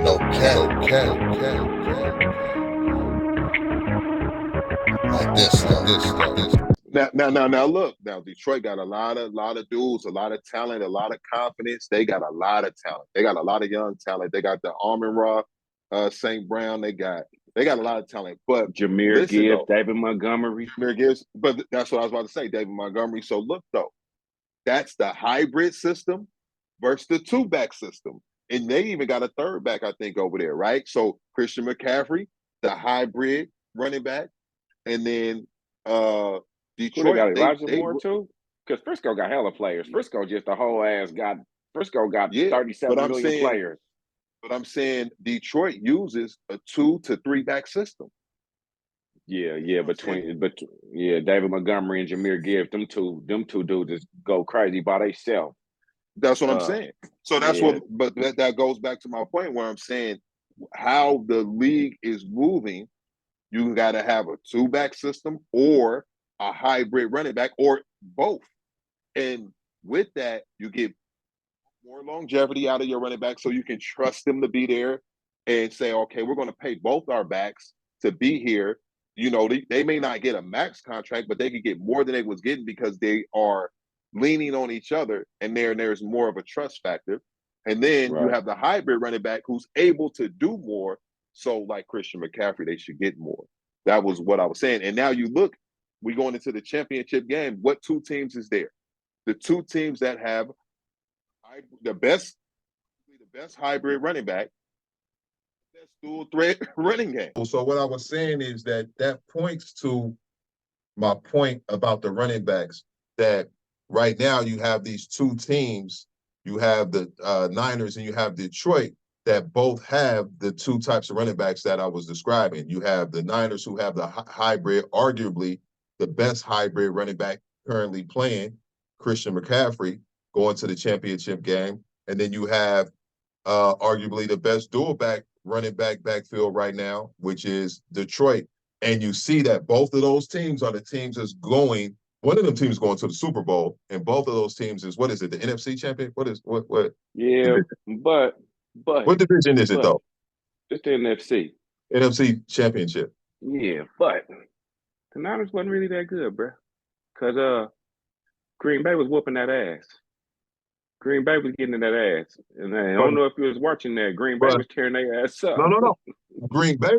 No cap. Like this, though. Now, look. Now, Detroit got a lot of dudes, a lot of talent, a lot of confidence. They got a lot of talent. They got a lot of young talent. They got the Amon Ra, St. Brown. They got a lot of talent. But Jameer listen Gibbs, though, David Montgomery. Jameer Gibbs. But that's what I was about to say, David Montgomery. So look though, that's the hybrid system versus the two-back system. And they even got a third back, I think, over there, right? So Christian McCaffrey, the hybrid running back, and then Who they got? Detroit, Elijah Moore too? Because Frisco got hella players. Frisco just a whole ass got. Frisco got yeah, but 37 million players. I'm saying Detroit uses a 2 to 3 back system. Yeah, David Montgomery and Jameer Gibbs, them two dudes just go crazy by themselves. That's what I'm saying. So but that goes back to my point where I'm saying how the league is moving. You got to have a 2-back system or a hybrid running back or both. And with that, you get more longevity out of your running back so you can trust them to be there and say, okay, we're going to pay both our backs to be here. You know, they may not get a max contract, but they could get more than they was getting because they are leaning on each other and there's more of a trust factor. And then you have the hybrid running back who's able to do more. So like Christian McCaffrey, they should get more. That was what I was saying. And now you look, we going into the championship game. What two teams is there? The two teams that have the best hybrid running back, best dual threat running game. So what I was saying is that points to my point about the running backs, that right now you have these two teams. You have the Niners and you have Detroit that both have the two types of running backs that I was describing. You have the Niners who have the hybrid, arguably the best hybrid running back currently playing, Christian McCaffrey, going to the championship game. And then you have arguably the best dual back running backfield right now, which is Detroit. And you see that both of those teams are the teams that's going. One of them teams going to the Super Bowl, and both of those teams is, what is it, the NFC champion? What? Yeah, but what division is it though? It's the NFC. NFC championship. Yeah, but the Niners wasn't really that good, bro. Because Green Bay was whooping that ass. Green Bay was getting in that ass. And I don't know if you was watching that. Green Bay was tearing their ass up. No. Green Bay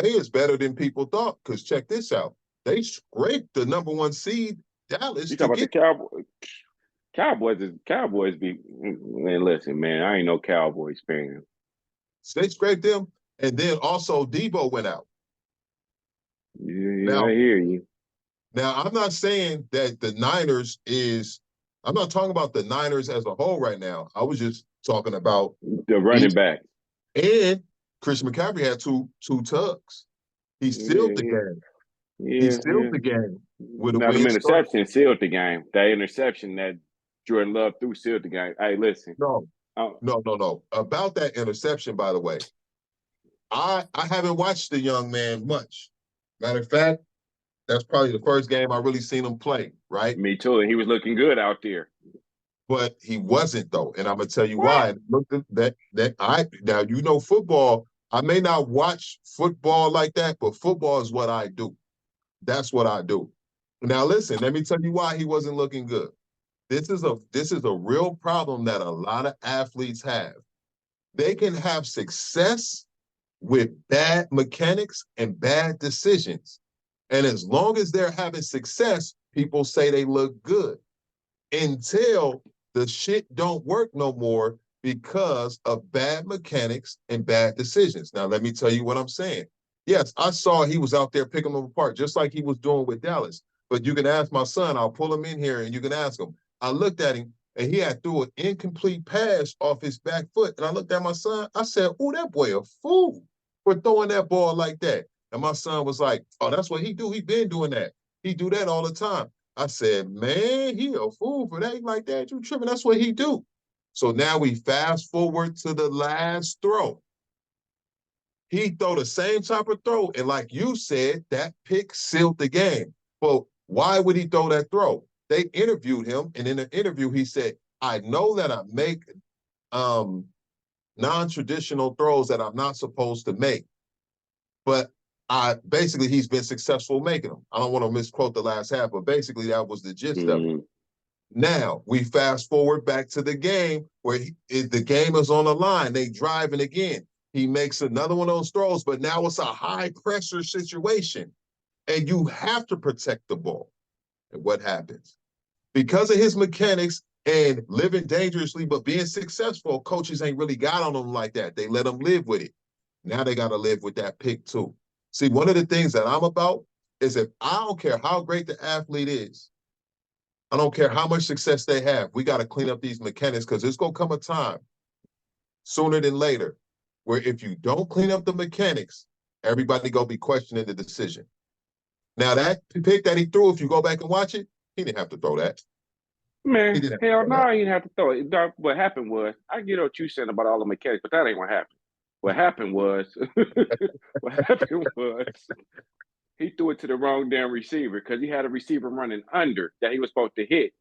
is better than people thought, because check this out. They scraped the number 1 seed, Dallas. You talking about the Cowboys? Cowboys be, man, listen, man, I ain't no Cowboys fan. They scraped them, and then also Debo went out. Yeah, I hear you. Now, I'm not saying that the Niners I'm not talking about the Niners as a whole right now. I was just talking about the running back. And Christian McCaffrey had two tugs. He sealed the game. He sealed the game with a win. The interception sealed the game. That interception that Jordan Love threw sealed the game. Hey, listen. No. About that interception, by the way, I haven't watched the young man much. Matter of fact, that's probably the first game I really seen him play, right? Me too. And he was looking good out there. But he wasn't, though. And I'm going to tell you why. Look at now, you know, football, I may not watch football like that, but football is what I do. That's what I do. Now, listen, let me tell you why he wasn't looking good. This is a real problem that a lot of athletes have. They can have success with bad mechanics and bad decisions. And as long as they're having success, people say they look good until the shit don't work no more because of bad mechanics and bad decisions. Now, let me tell you what I'm saying. Yes, I saw he was out there picking them apart, just like he was doing with Dallas. But you can ask my son, I'll pull him in here and you can ask him. I looked at him and he had threw an incomplete pass off his back foot. And I looked at my son, I said, oh, that boy a fool for throwing that ball like that. And my son was like, oh, that's what he do. He been doing that. He do that all the time. I said, man, he a fool for that. Like that, you tripping. That's what he do. So now we fast forward to the last throw. He throw the same type of throw. And like you said, that pick sealed the game. Well, why would he throw that throw? They interviewed him. And in the interview, he said, I know that I make non-traditional throws that I'm not supposed to make. But basically he's been successful making them. I don't want to misquote the last half, but basically that was the gist of it. Now we fast forward back to the game where the game is on the line. They driving again. He makes another one of those throws, but now it's a high pressure situation and you have to protect the ball. And what happens? Because of his mechanics and living dangerously, but being successful, coaches ain't really got on him like that. They let him live with it. Now they got to live with that pick too. See, one of the things that I'm about is if I don't care how great the athlete is, I don't care how much success they have, we got to clean up these mechanics because there's going to come a time sooner than later where if you don't clean up the mechanics, everybody going to be questioning the decision. Now that pick that he threw, if you go back and watch it, he didn't have to throw that. Man, hell no, he didn't have to throw it. What happened was, I get what you saying about all the mechanics, but that ain't what happened. What happened was, he threw it to the wrong damn receiver because he had a receiver running under that he was supposed to hit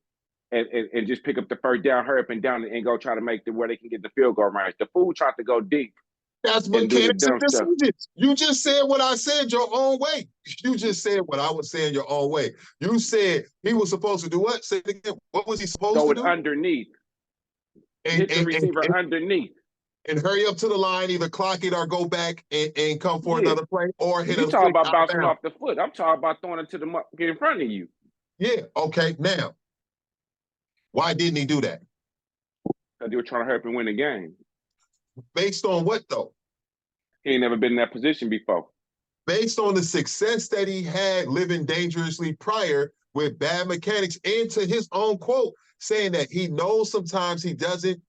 and just pick up the first down, hurry up and down and go try to make where they can get the field goal right. The fool tried to go deep. That's mechanics and decisions. You just said what I said your own way. You just said what I was saying your own way. You said he was supposed to do what? Say it again. What was he supposed to do? Underneath. Hit the receiver underneath. And hurry up to the line, either clock it or go back and come for another play or hit You talking about bouncing off the foot. I'm talking about throwing it to the in front of you. Yeah, okay. Now, why didn't he do that? Because they were trying to help him win the game. Based on what, though? He ain't never been in that position before. Based on the success that he had living dangerously prior with bad mechanics, and to his own quote, saying that he knows sometimes he doesn't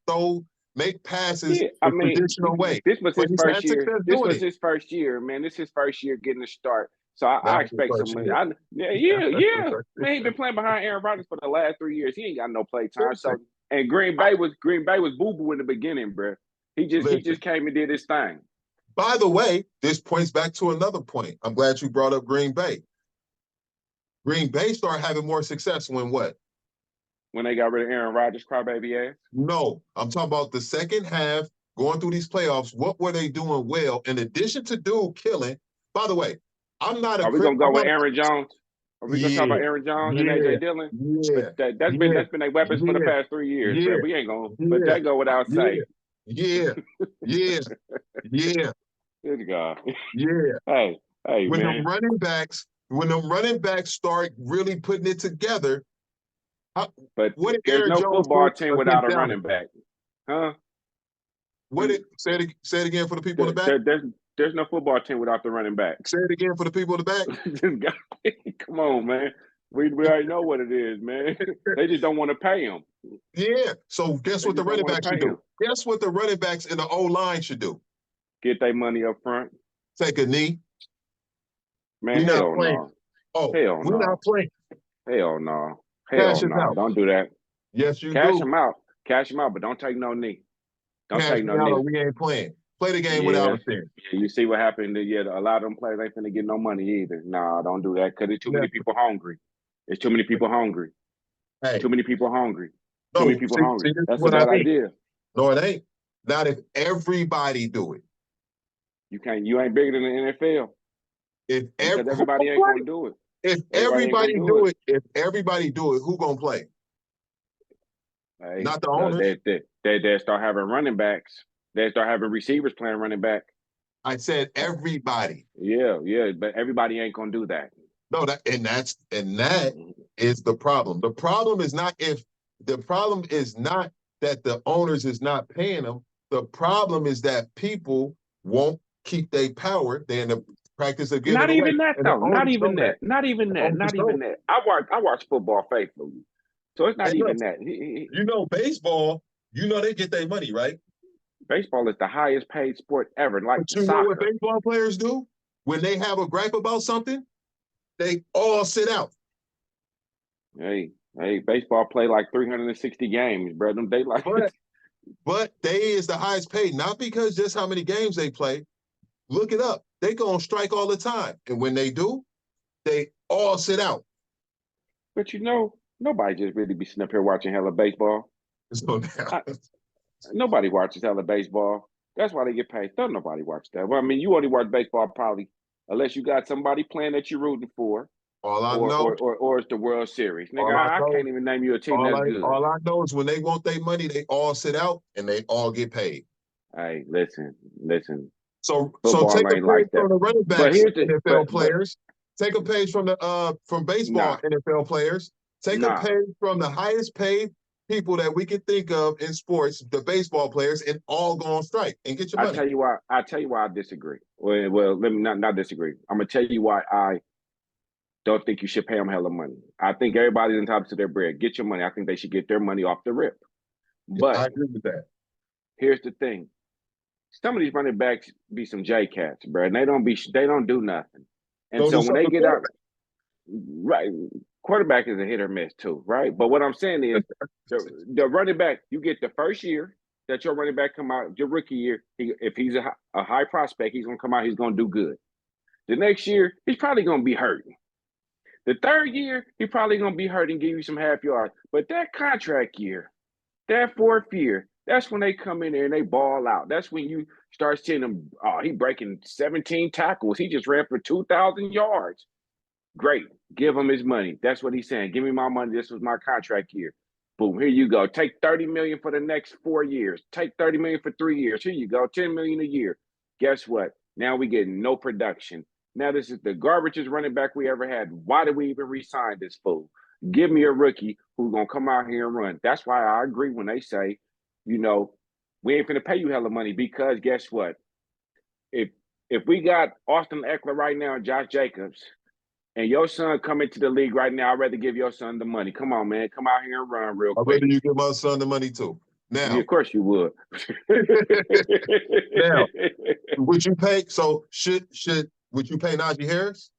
make passes the traditional way. This was his first year. This was his first year, man. This is his first year getting a start. So I expect some money. Yeah. Man, he been playing behind Aaron Rodgers for the last 3 years. He ain't got no play time. So and Green Bay was boo-boo in the beginning, bro. He just came and did his thing. By the way, this points back to another point. I'm glad you brought up Green Bay. Green Bay started having more success when what? When they got rid of Aaron Rodgers, crybaby ass? No, I'm talking about the second half, going through these playoffs. What were they doing well? In addition to dude killing, by the way, I'm not a... Are we going to go with Aaron Jones? Are we going to talk about Aaron Jones and A.J. Dillon? Yeah. That's been their weapons for the past 3 years, bro. We ain't going to... But that go without saying. Yeah. Good God. Yeah. Hey, when man. the running backs start really putting it together, but there's no football team without a running back. Huh? Say it again for the people in the back? There's no football team without the running back. Say it again for the people in the back. Come on, man. We already know what it is, man. They just don't want to pay them. Yeah. So guess what the running backs should do? Guess what the running backs in the O-line should do? Get their money up front. Take a knee. Man, hell no. Oh, hell we're not playing. Hell no. Hell no. Don't do that. Yes, you Cash do. them out. Cash them out, but don't take no knee. Don't Cash take no knee. We ain't playing. Play the game without us there. Yeah, you see what happened? Yeah, a lot of them players ain't finna get no money either. Nah, don't do that because there's too many people hungry. There's too many people hungry. Hey. Too many people hungry. No, too many people hungry. That's a bad idea. No, it ain't. Not if everybody do it. You ain't bigger than the NFL. If everybody ain't gonna do it. If everybody do it, who gonna play? Hey, not the owners. They start having running backs. They start having receivers playing running back. I said everybody. Yeah, but everybody ain't gonna do that. No, that is the problem. The problem is not that the owners is not paying them. The problem is that people won't keep their power. They're in the practice of giving Not away. even that though. Not even that. I watch football faithfully. So it's not even that. You know, baseball, they get their money, right? Baseball is the highest paid sport ever. Like but you know what baseball players do? When they have a gripe about something, they all sit out. Hey, baseball play like 360 games, bro. But they is the highest paid, not because just how many games they play. Look it up. They go on strike all the time. And when they do, they all sit out. But nobody just really be sitting up here watching hella baseball. So nobody watches hella baseball. That's why they get paid. Don't nobody watch that. Well, I mean, you only watch baseball probably unless you got somebody playing that you're rooting for, All I know, or it's the World Series. Nigga, all I I know, can't even name you a team that's good. all I know is when they want their money, they all sit out and they all get paid. Hey, listen. So Football take a ain't page like that. from the running But backs here's the NFL players. Take a page from the from baseball NFL players. Take a page from the highest paid people that we can think of in sports, the baseball players, and all go on strike and get your money. I tell you why I disagree. Well, let me not disagree. I'm gonna tell you why I don't think you should pay them hella money. I think everybody's entitled to their bread. Get your money. I think they should get their money off the rip. But I agree with that. Here's the thing. Some of these running backs be some J cats, bro. And they don't do nothing. And so when they get out, right, quarterback is a hit or miss too, right? But what I'm saying is the running back, you get the first year that your running back come out, your rookie year, if he's a high prospect, he's gonna come out, he's gonna do good. The next year, he's probably gonna be hurt. The third year, he's probably gonna be hurt and give you some half yards. But that contract year, that fourth year, that's when they come in there and they ball out. That's when you start seeing them. Oh, he breaking 17 tackles. He just ran for 2,000 yards. Great. Give him his money. That's what he's saying. Give me my money. This was my contract year. Boom. Here you go. Take 30 million for the next 4 years. Take 30 million for 3 years. Here you go. 10 million a year. Guess what? Now we get no production. Now this is the garbagest running back we ever had. Why did we even re-sign this fool? Give me a rookie who's gonna come out here and run. That's why I agree when they say, we ain't finna pay you hella money, because guess what? If we got Austin Eckler right now and Josh Jacobs, and your son come into the league right now, I'd rather give your son the money. Come on, man. Come out here and run real quick. I'd rather you give my son the money too. Now, yeah, of course you would. Now, would you pay? So would you pay Najee Harris?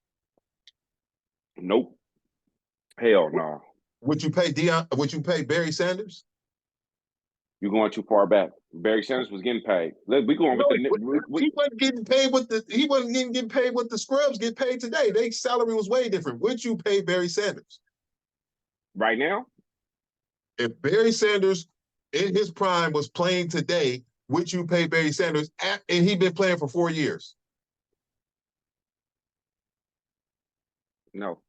Nope. Hell no. Would you pay Would you pay Barry Sanders? You're going too far back. Barry Sanders was getting paid. We going with he wasn't getting paid he wasn't getting paid what the scrubs get paid today. Their salary was way different. Would you pay Barry Sanders right now? If Barry Sanders in his prime was playing today, would you pay Barry Sanders? And he'd been playing for 4 years. No.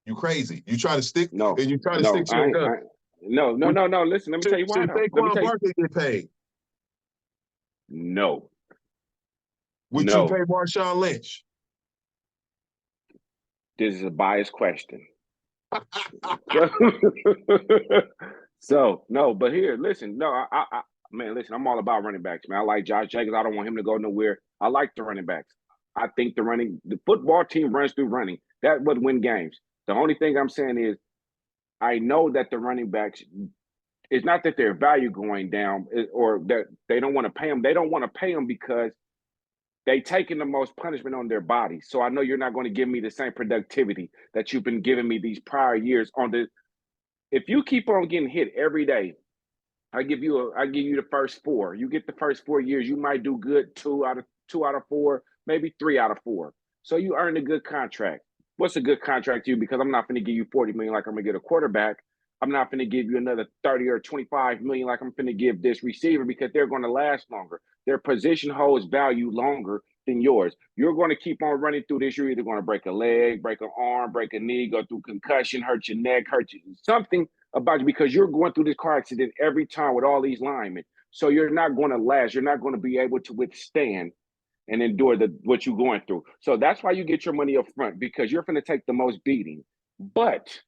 You crazy. You try to stick. No. And you try to stick to your gun. No. Listen, let me tell you why. Saquon Barkley get paid? No. Would you pay Marshawn Lynch? This is a biased question. So no, but here, listen. No, man, listen. I'm all about running backs, man. I like Josh Jacobs. I don't want him to go nowhere. I like the running backs. I think the football team runs through running. That would win games. The only thing I'm saying is, I know that the running backs, it's not that their value going down or that they don't want to pay them. They don't want to pay them because they taking the most punishment on their body. So I know you're not going to give me the same productivity that you've been giving me these prior years on the. If you keep on getting hit every day, I give you the first 4. You get the first 4 years, you might do good 2 out of 4, maybe 3 out of 4. So you earned a good contract. What's a good contract to you? Because I'm not going to give you 40 million like I'm going to get a quarterback. I'm not going to give you another 30 or 25 million like I'm going to give this receiver, because they're going to last longer. Their position holds value longer than yours. You're going to keep on running through this. You're either going to break a leg, break an arm, break a knee, go through concussion, hurt your neck, hurt you, something about you, because you're going through this car accident every time with all these linemen. So you're not going to last. You're not going to be able to withstand and endure what you're going through. So that's why you get your money up front, because you're going to take the most beating. But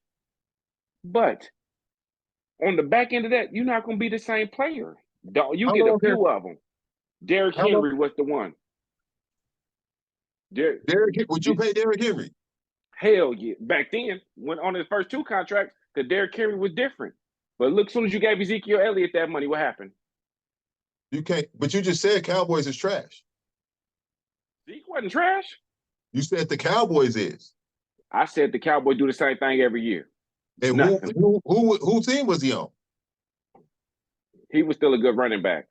on the back end of that, you're not going to be the same player. You get a few of them. Derrick Henry was the one. Would you pay Derrick Henry? Hell yeah. Back then, when on his first 2 contracts, because Derrick Henry was different. But look, as soon as you gave Ezekiel Elliott that money, what happened? You can't. But you just said Cowboys is trash. Zeke wasn't trash. You said the Cowboys is. I said the Cowboys do the same thing every year. And who team was he on? He was still a good running back.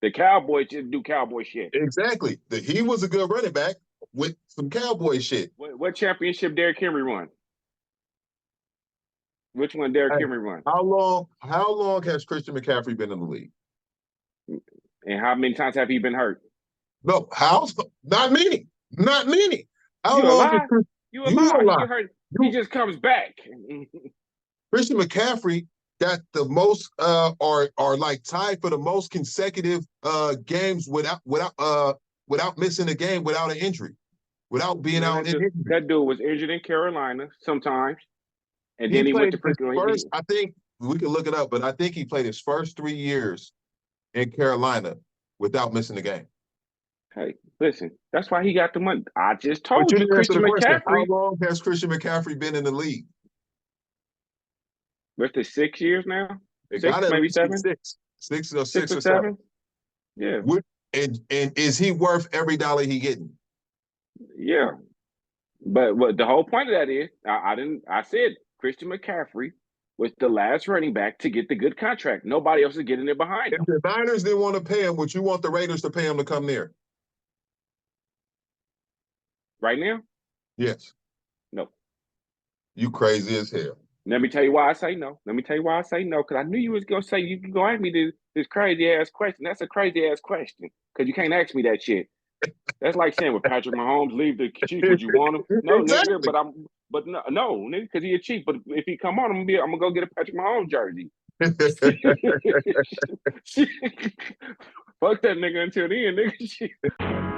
The Cowboys just do Cowboy shit. Exactly. He was a good running back with some Cowboy shit. What championship Derrick Henry won? Which one Derrick Henry won? How long has Christian McCaffrey been in the league? And how many times have he been hurt? No, how? Not many. Not many. How You a long? lie? You a You lie? a He lie. get hurt. He just comes back. Christian McCaffrey got the most are like tied for the most consecutive games without missing a game, without an injury, without being out in injury. That dude was injured in Carolina sometimes, and then he went to freaking first. I think we can look it up, but I think he played his first 3 years in Carolina without missing a game. Hey, listen, that's why he got the money. I just told But you, Christian McCaffrey. How long has Christian McCaffrey been in the league? What's the 6 years now? It Six, maybe 7? Six or 7. Yeah. And is he worth every dollar he getting? Yeah. But what the whole point of that is, I said Christian McCaffrey was the last running back to get the good contract. Nobody else is getting it behind him. If the Niners didn't want to pay him, would you want the Raiders to pay him to come there? Right now? Yes. No. You crazy as hell. Let me tell you why I say no. Because I knew you was gonna say you can go ask me this crazy ass question. That's a crazy ass question. Because you can't ask me that shit. That's like saying, "Would Patrick Mahomes leave the Chiefs? Would you want him?" No, exactly. Nigga. But no, nigga, because he a Chief. But if he come on, I'm gonna go get a Patrick Mahomes jersey. Fuck that nigga until then, nigga.